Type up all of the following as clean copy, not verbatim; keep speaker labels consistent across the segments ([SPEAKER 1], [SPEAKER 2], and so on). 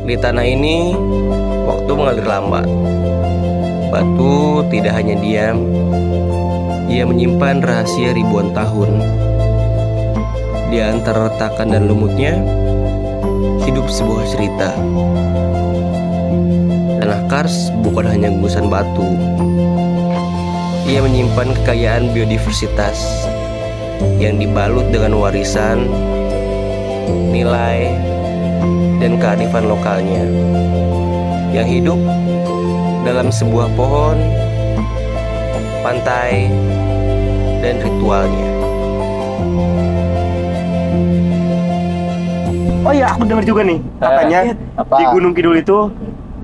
[SPEAKER 1] Di tanah ini, waktu mengalir lambat. Batu tidak hanya diam, ia menyimpan rahasia ribuan tahun. Di antara retakan dan lumutnya, hidup sebuah cerita. Tanah Kars bukan hanya gugusan batu. Ia menyimpan kekayaan biodiversitas yang dibalut dengan warisan, nilai, dan kearifan lokalnya yang hidup dalam sebuah pohon, pantai, dan ritualnya.
[SPEAKER 2] Oh iya, aku dengar juga nih katanya di Gunung Kidul itu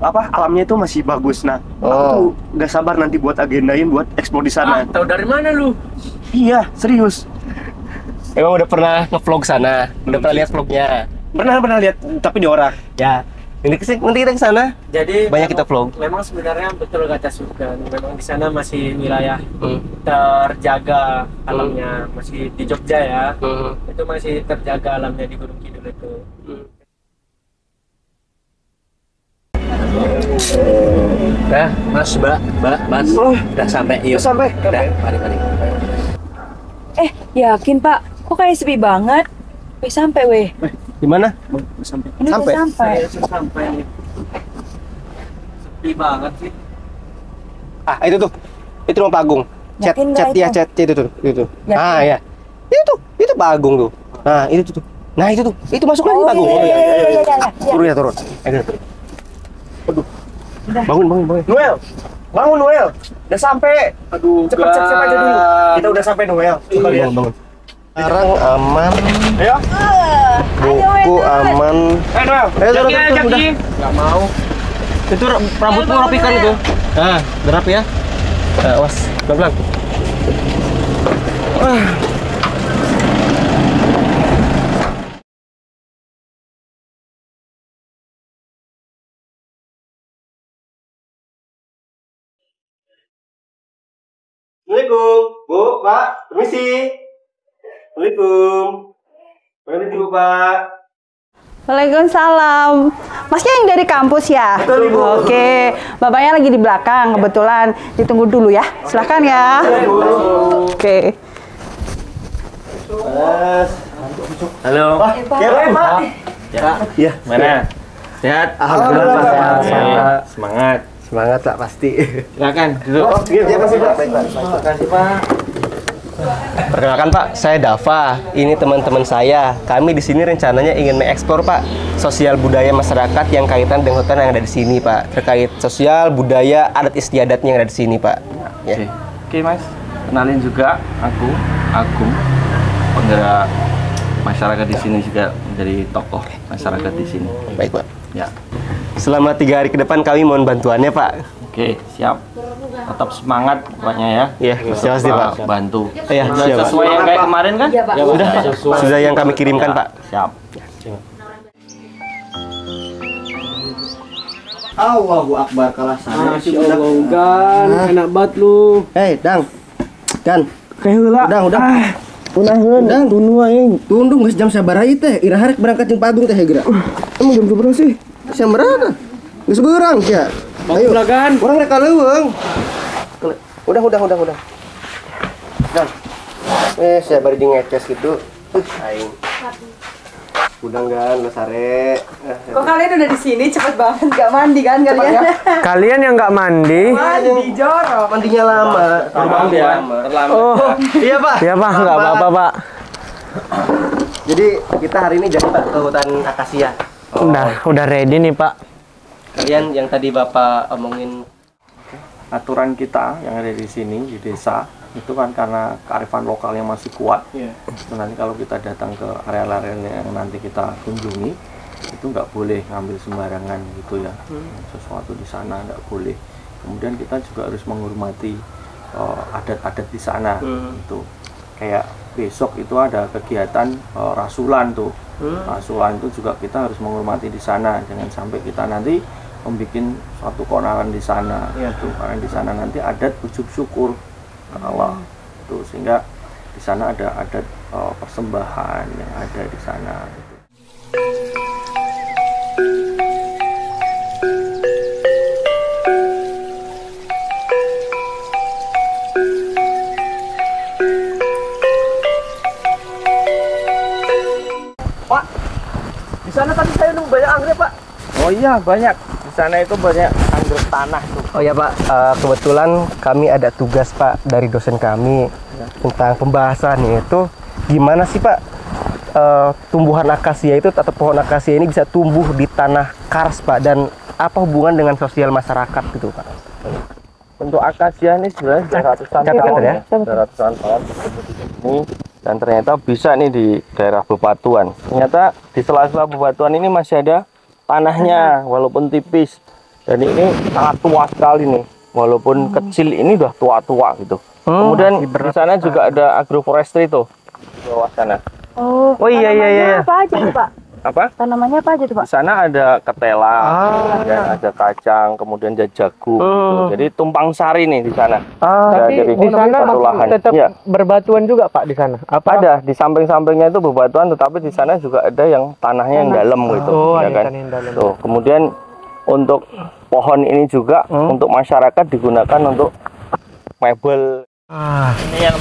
[SPEAKER 2] alamnya itu masih bagus. Nah, aku tuh gak sabar nanti buat agendain buat eksplor di sana.
[SPEAKER 3] Tahu dari mana lu?
[SPEAKER 2] Iya, serius.
[SPEAKER 1] Emang udah pernah nge-vlog sana? Udah pernah lihat vlognya?
[SPEAKER 2] Pernah lihat, tapi di orang.
[SPEAKER 1] Ya, nanti kita ke sana.
[SPEAKER 3] Jadi
[SPEAKER 1] banyak kita vlog.
[SPEAKER 3] Memang sebenarnya betul kata Sugeng. Memang di sana masih wilayah terjaga alamnya, masih di Jogja ya. Itu masih terjaga alamnya di Gunung Kidul itu.
[SPEAKER 1] Nah, Mas, Mbak, udah sampai. Yuk.
[SPEAKER 2] Sampai.
[SPEAKER 1] Udah, mari.
[SPEAKER 4] Yakin Pak? Kok kayak sepi banget? Sampai weh.
[SPEAKER 1] Gimana?
[SPEAKER 4] Ini
[SPEAKER 1] Sampai.
[SPEAKER 4] udah sampai.
[SPEAKER 3] Sampai nih. Sepi banget sih.
[SPEAKER 1] Ah, itu tuh. Itu rumah Pak Agung.
[SPEAKER 4] Yakin nggak
[SPEAKER 1] Chat
[SPEAKER 4] itu?
[SPEAKER 1] itu tuh.
[SPEAKER 4] Yakin?
[SPEAKER 1] Ah, ya. Itu Pak Agung tuh. Nah, itu tuh. Nah, itu tuh. Itu masuk lagi Pak Agung.
[SPEAKER 4] Iya.
[SPEAKER 1] Turun. Ayo. Aduh. Bangun.
[SPEAKER 2] Noel, bangun Noel. Udah sampai.
[SPEAKER 3] Aduh,
[SPEAKER 2] Cepet aja dulu. Kita udah sampai Noel. Coba lihat.
[SPEAKER 1] Bangun. Sekarang aman.
[SPEAKER 2] Ayo.
[SPEAKER 1] Buku aman.
[SPEAKER 2] Noel.
[SPEAKER 3] Jaki. Gak mau.
[SPEAKER 1] Itu rambutmu rapikan itu. Nah, udah rapi ya. Awas, pelan-pelan. Assalamualaikum, Bu, Pak, permisi. Assalamualaikum. Permisi, Bu, Pak.
[SPEAKER 5] Waalaikumsalam. Masnya yang dari kampus ya?
[SPEAKER 1] Betul, Ibu.
[SPEAKER 5] Oke, bapaknya lagi di belakang kebetulan. Ditunggu dulu ya. Silahkan ya. Oke.
[SPEAKER 1] Halo.
[SPEAKER 2] Ya, Pak.
[SPEAKER 1] Ya,
[SPEAKER 3] Mana? Sehat?
[SPEAKER 1] Alhamdulillah, Pak.
[SPEAKER 3] Sehat. Semangat.
[SPEAKER 1] Semangat lah pasti.
[SPEAKER 3] Silakan duduk.
[SPEAKER 2] Terima kasih, Pak.
[SPEAKER 3] Terima kasih, Pak.
[SPEAKER 1] Perkenalkan Pak, saya Dava. Ini teman-teman saya. Kami di sini rencananya ingin mengeksplor Pak sosial budaya masyarakat yang kaitan dengan hutan yang ada di sini Pak. Terkait sosial budaya adat istiadatnya yang ada di sini Pak. Ya.
[SPEAKER 6] Oke, Mas, kenalin juga aku Agung, penggerak masyarakat di sini, juga menjadi tokoh masyarakat di sini.
[SPEAKER 1] Baik Pak.
[SPEAKER 6] Ya,
[SPEAKER 1] Selama 3 hari ke depan kami mohon bantuannya Pak.
[SPEAKER 6] oke, siap. Tetap semangat pokoknya ya.
[SPEAKER 1] Iya, siap pasti Pak.
[SPEAKER 6] Bantu.
[SPEAKER 1] Iya,
[SPEAKER 6] Sudah
[SPEAKER 1] siap Pak.
[SPEAKER 6] sesuai yang kayak kemarin kan?
[SPEAKER 4] Iya, Pak.
[SPEAKER 1] Sudah yang kami kirimkan
[SPEAKER 6] Ya,
[SPEAKER 1] Pak.
[SPEAKER 6] Siap.
[SPEAKER 2] Allahu Akbar kalah sana.
[SPEAKER 3] Masya Allah, Gan. Enak banget lu.
[SPEAKER 1] Hei, Dang. Dan.
[SPEAKER 2] Kayak heula.
[SPEAKER 1] Udah.
[SPEAKER 2] Udah, tunu aing.
[SPEAKER 1] Tundung geus jam sabaraha teh? Ira harek berangkat jeung Pak Agung teh geura.
[SPEAKER 2] Emang jam berapa sih?
[SPEAKER 1] Jam berapa? Geus beurang sia. Ayo.
[SPEAKER 3] Gan.
[SPEAKER 1] Urang rek kaleuweung. Udah. Dan. Saya bari di ngeces gitu. Aing. Udah kan, lo sare.
[SPEAKER 5] Kok kalian udah di sini cepet banget? Gak mandi kan kalian?
[SPEAKER 3] Kalian yang nggak mandi?
[SPEAKER 5] Mandi jorok.
[SPEAKER 1] Mandinya lama.
[SPEAKER 6] Terlambat ya. Terlambat.
[SPEAKER 3] Oh,
[SPEAKER 1] Iya Pak.
[SPEAKER 3] iya Pak, nggak apa-apa Pak.
[SPEAKER 1] Jadi kita hari ini jadi Pak ke hutan akasia.
[SPEAKER 3] Udah ready nih Pak.
[SPEAKER 1] Kalian yang tadi Bapak omongin
[SPEAKER 6] Aturan kita yang ada di sini di desa itu kan karena kearifan lokal yang masih kuat. Itu nanti kalau kita datang ke area-area yang nanti kita kunjungi itu nggak boleh ngambil sembarangan gitu ya. Sesuatu di sana nggak boleh. Kemudian kita juga harus menghormati adat-adat di sana. Itu kayak besok itu ada kegiatan rasulan tuh. Rasulan itu juga kita harus menghormati di sana. Jangan sampai kita nanti membuat suatu konangan di sana. Itu karena di sana nanti adat ujub syukur ke Allah. Itu sehingga di sana ada adat persembahan yang ada di sana.
[SPEAKER 2] saya nemu banyak anggrek, Pak.
[SPEAKER 6] Oh iya, banyak. Di sana itu banyak anggrek tanah tuh.
[SPEAKER 1] Oh ya Pak, kebetulan kami ada tugas Pak dari dosen kami tentang pembahasan itu gimana sih Pak tumbuhan akasia itu atau pohon akasia ini bisa tumbuh di tanah kars Pak, dan apa hubungan dengan sosial masyarakat gitu Pak?
[SPEAKER 6] Untuk akasia ini sebenarnya sudah ratusan tahun ya, sudah ratusan tahun ini, dan ternyata bisa nih di daerah bebatuan. Ternyata di sela-sela bebatuan ini masih ada tanahnya, walaupun tipis. Dan ini sangat tua sekali nih, walaupun kecil ini udah tua-tua gitu. Kemudian di sana juga ada agroforestry tuh, di bawah sana.
[SPEAKER 4] Oh
[SPEAKER 1] iya.
[SPEAKER 4] Apa aja tuh Pak?
[SPEAKER 6] Apa?
[SPEAKER 4] Tanamannya apa aja tuh Pak?
[SPEAKER 6] Di sana ada ketela, kemudian ada kacang, kemudian ada jagung. Gitu. Jadi tumpang sari nih di sana.
[SPEAKER 3] Tapi di sana tetap berbatuan juga Pak di sana. Apa?
[SPEAKER 6] Ada di samping-sampingnya itu bebatuan, tetapi di sana juga ada yang tanahnya yang dalam gitu.
[SPEAKER 3] Oh,
[SPEAKER 6] ya
[SPEAKER 3] ada
[SPEAKER 6] kan?
[SPEAKER 3] tanah yang dalam.
[SPEAKER 6] Tuh, kemudian untuk pohon ini juga untuk masyarakat digunakan untuk mebel. Ini yang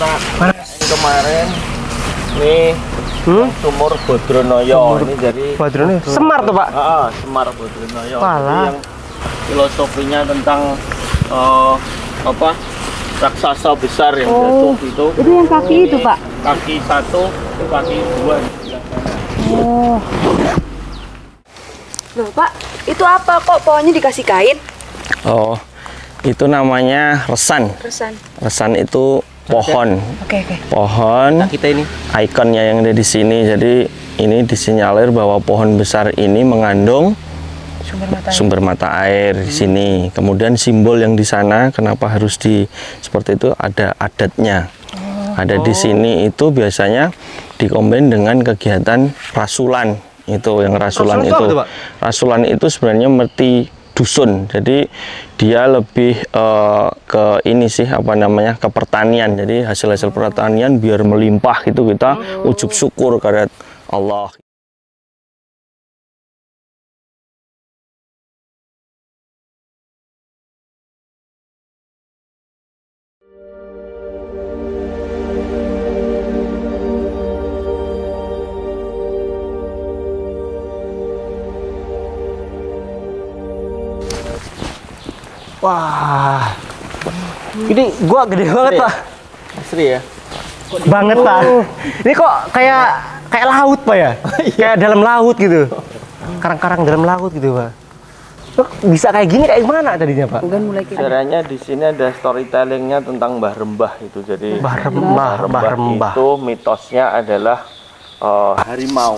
[SPEAKER 6] kemarin nih sumur Bodronoyo. Ini jadi
[SPEAKER 1] Bodronoyo. Semar tuh Pak.
[SPEAKER 6] Semar Bodronoyo. Jadi yang filosofinya tentang apa? Raksasa besar yang jatuh itu.
[SPEAKER 4] Itu yang kaki itu Pak?
[SPEAKER 6] Kaki satu, kaki dua.
[SPEAKER 4] Oh. Loh Pak, itu apa kok pohonnya dikasih kain?
[SPEAKER 6] Oh, itu namanya resan.
[SPEAKER 4] Resan.
[SPEAKER 6] Resan itu pohon.
[SPEAKER 4] Oke.
[SPEAKER 6] Pohon.
[SPEAKER 1] Nah, kita ini
[SPEAKER 6] Ikonnya yang ada di sini. Jadi ini disinyalir bahwa pohon besar ini mengandung sumber mata air di sini. Kemudian simbol yang di sana kenapa harus seperti itu, ada adatnya. Ada di sini itu biasanya dikombin dengan kegiatan rasulan. Itu yang rasulan itu. Rasulan itu sebenarnya merti dusun. Jadi dia lebih ke ini sih apa namanya, ke pertanian. Jadi hasil-hasil pertanian biar melimpah gitu, kita ujub syukur kepada Allah.
[SPEAKER 1] wah. Ini gua gede banget Pak.
[SPEAKER 6] Asri ya.
[SPEAKER 1] Banget Pak. Ini kok kayak laut Pak ya? Kayak dalam laut gitu. Karang-karang dalam laut gitu Pak. Tuh, bisa kayak gini kayak gimana tadinya Pak?
[SPEAKER 6] Sebenarnya di sini ada storytellingnya tentang Mbah Rembah itu. Jadi
[SPEAKER 1] Mbah Rembah
[SPEAKER 6] itu mitosnya adalah harimau.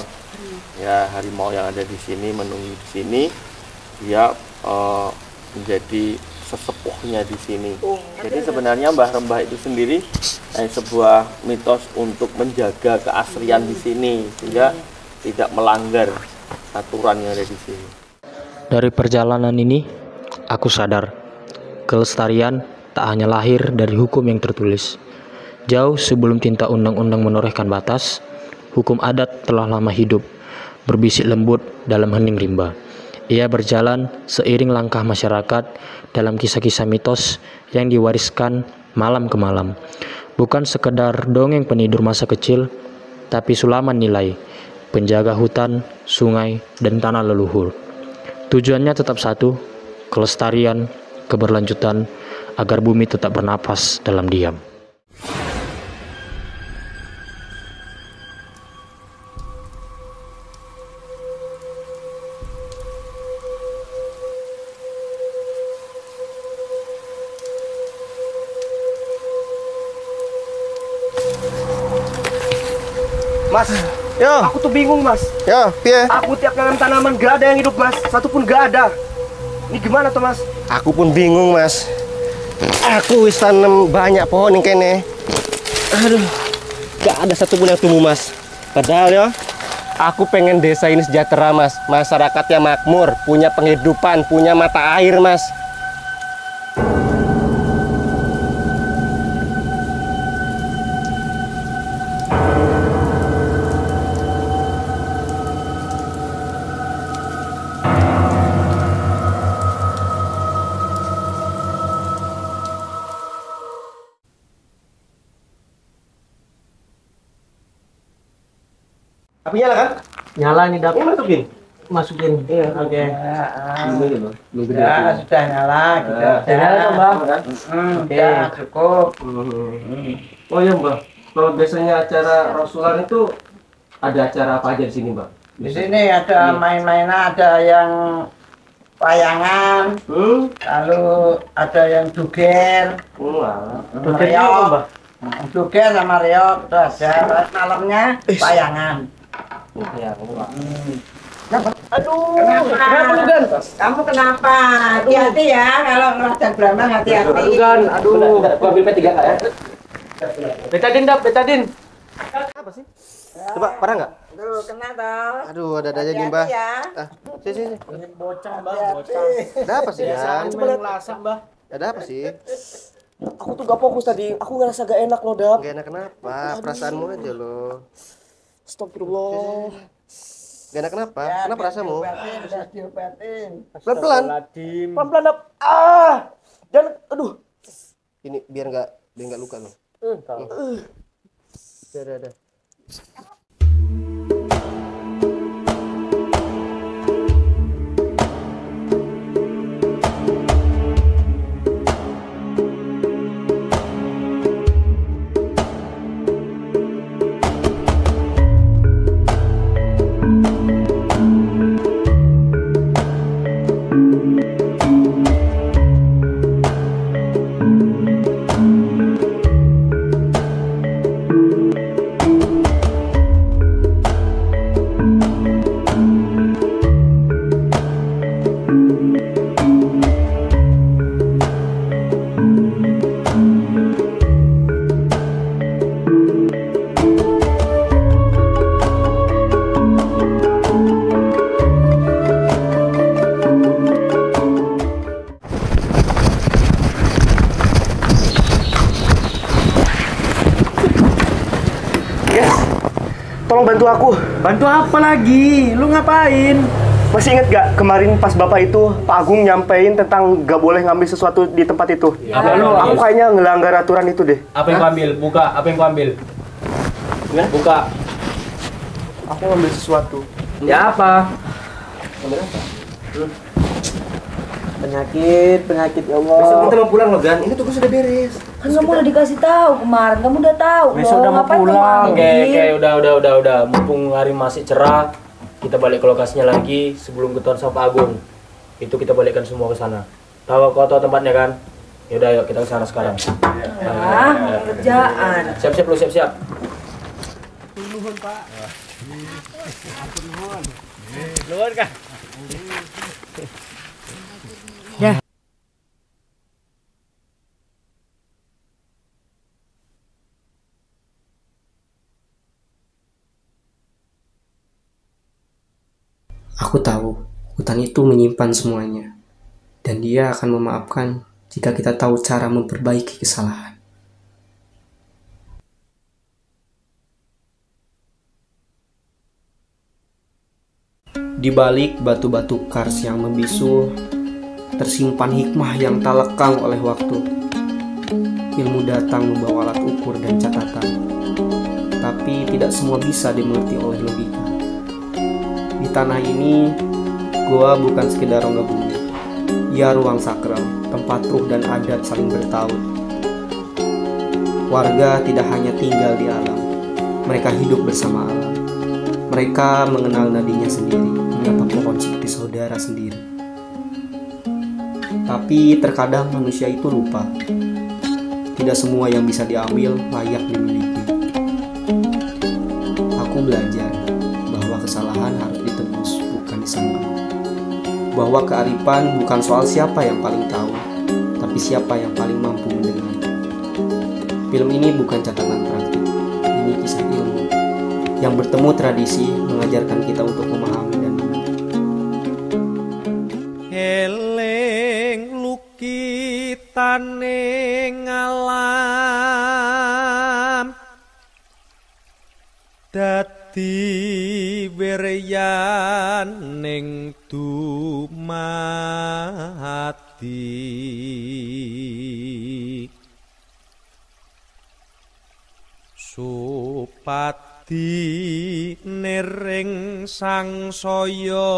[SPEAKER 6] Ya, harimau yang ada di sini menunggu di sini. Dia menjadi sesepuhnya di sini. Jadi sebenarnya Mbah Rembah itu sendiri sebuah mitos untuk menjaga keasrian di sini sehingga tidak melanggar aturan yang ada di sini.
[SPEAKER 7] Dari perjalanan ini, aku sadar kelestarian tak hanya lahir dari hukum yang tertulis. Jauh sebelum tinta undang-undang menorehkan batas, hukum adat telah lama hidup, berbisik lembut dalam hening rimba. Ia berjalan seiring langkah masyarakat dalam kisah-kisah mitos yang diwariskan malam ke malam. Bukan sekedar dongeng penidur masa kecil, tapi sulaman nilai, penjaga hutan, sungai, dan tanah leluhur. Tujuannya tetap satu, kelestarian, keberlanjutan, agar bumi tetap bernapas dalam diam.
[SPEAKER 2] Mas, aku tuh bingung Mas.
[SPEAKER 1] Ya, piye?
[SPEAKER 2] Aku tiap nanam tanaman gak ada yang hidup Mas, satu pun gak ada. Ini gimana tuh Mas?
[SPEAKER 1] Aku pun bingung Mas. Aku wis tanam banyak pohon yang kene. Aduh, gak ada satupun yang tumbuh Mas. Padahal ya, aku pengen desa ini sejahtera Mas. Masyarakatnya makmur, punya penghidupan, punya mata air Mas. Api nyala kan?
[SPEAKER 3] Nyala nih
[SPEAKER 1] Ini masukin.
[SPEAKER 3] masukin. Iya, oke.
[SPEAKER 8] Ya, sudah nyala kita.
[SPEAKER 3] Sudah nyala, Mbak.
[SPEAKER 8] Oke, cukup.
[SPEAKER 1] Oh iya Mbak, kalau biasanya acara Rasulan itu ada acara apa aja di sini Mbak?
[SPEAKER 8] Di sini ada main-mainan, ada yang wayangan, lalu ada yang duger, reok, duger sama reok itu ada. Terus malamnya wayangan. Aduh, kenapa lu Gan? Kamu kenapa? Hati-hati ya kalau ngerasain Brahma, hati-hati.
[SPEAKER 1] Gan, aduh, gua ambil P3 nggak ya? Betadin dah, betadin. Apa sih? Coba, parah nggak?
[SPEAKER 8] Aduh, kena toh.
[SPEAKER 1] Aduh, ada aja nih Mbak.
[SPEAKER 8] Ya.
[SPEAKER 1] Sini.
[SPEAKER 3] Bocah, Mbak, bocah.
[SPEAKER 1] Ada apa sih Gan?
[SPEAKER 3] Coba lihat lasak, Mbak.
[SPEAKER 1] Ada apa sih?
[SPEAKER 9] Aku tuh gak fokus tadi, aku ngerasa gak enak loh, Dap.
[SPEAKER 1] Gak enak kenapa? Perasaanmu aja loh.
[SPEAKER 9] Astagfirullah.
[SPEAKER 1] Gak enak kenapa?
[SPEAKER 8] Ya,
[SPEAKER 1] Kenapa rasamu?
[SPEAKER 8] diobatin.
[SPEAKER 1] Pelan-pelan.
[SPEAKER 9] Pelan-pelan, Dap. Ah! Dan, aduh.
[SPEAKER 1] Ini biar nggak luka loh. Ada.
[SPEAKER 2] Tolong bantu aku.
[SPEAKER 3] Bantu apa lagi? Lu ngapain?
[SPEAKER 2] Masih inget gak kemarin pas Bapak itu Pak Agung nyampein tentang gak boleh ngambil sesuatu di tempat itu?
[SPEAKER 3] Ya, lalu
[SPEAKER 2] aku kayaknya ngelanggar aturan itu deh.
[SPEAKER 3] Apa yang kau ambil? Buka, apa yang kau ambil?
[SPEAKER 2] Ya?
[SPEAKER 3] Buka.
[SPEAKER 2] Aku ngambil sesuatu.
[SPEAKER 3] Ya apa?
[SPEAKER 9] Penyakit ya Allah.
[SPEAKER 1] Besok kita mau pulang loh Gan. Ini tugas sudah beres.
[SPEAKER 4] Kan kamu udah dikasih tahu kemarin, kamu udah tahu.
[SPEAKER 3] Besok udah mau pulang. Oke, udah. Mumpung hari masih cerah, kita balik ke lokasinya lagi sebelum ketahuan sama Pak Agung. Itu kita balikkan semua ke sana. Kau tahu tempatnya kan? Ya udah, yuk kita ke sana sekarang.
[SPEAKER 4] Kerjaan.
[SPEAKER 3] Siap-siap lu, siap-siap.
[SPEAKER 8] Nuhun, Pak.
[SPEAKER 3] Nuhun kan?
[SPEAKER 10] Aku tahu hutan itu menyimpan semuanya, dan dia akan memaafkan jika kita tahu cara memperbaiki kesalahan. Di balik batu-batu kars yang membisu, tersimpan hikmah yang tak lekang oleh waktu. Ilmu datang membawa alat ukur dan catatan, tapi tidak semua bisa dimengerti oleh logika. Di tanah ini, goa bukan sekedar rongga bumi. Ia ruang sakral, tempat ruh dan adat saling bertaut. Warga tidak hanya tinggal di alam, mereka hidup bersama alam. Mereka mengenal nadinya sendiri, menyapa pohon seperti saudara sendiri. Tapi terkadang manusia itu lupa. Tidak semua yang bisa diambil layak dimiliki. Aku belajar bahwa kesalahan harus ditebus, bukan disangkal. Bahwa kearifan bukan soal siapa yang paling tahu, tapi siapa yang paling mampu mendengar. Film ini bukan catatan praktik, ini kisah ilmu yang bertemu tradisi mengajarkan kita untuk memahami dan mengerti.
[SPEAKER 11] Eling lukitaning alam dadi wiryaning dumati supat dadi nering sangsaya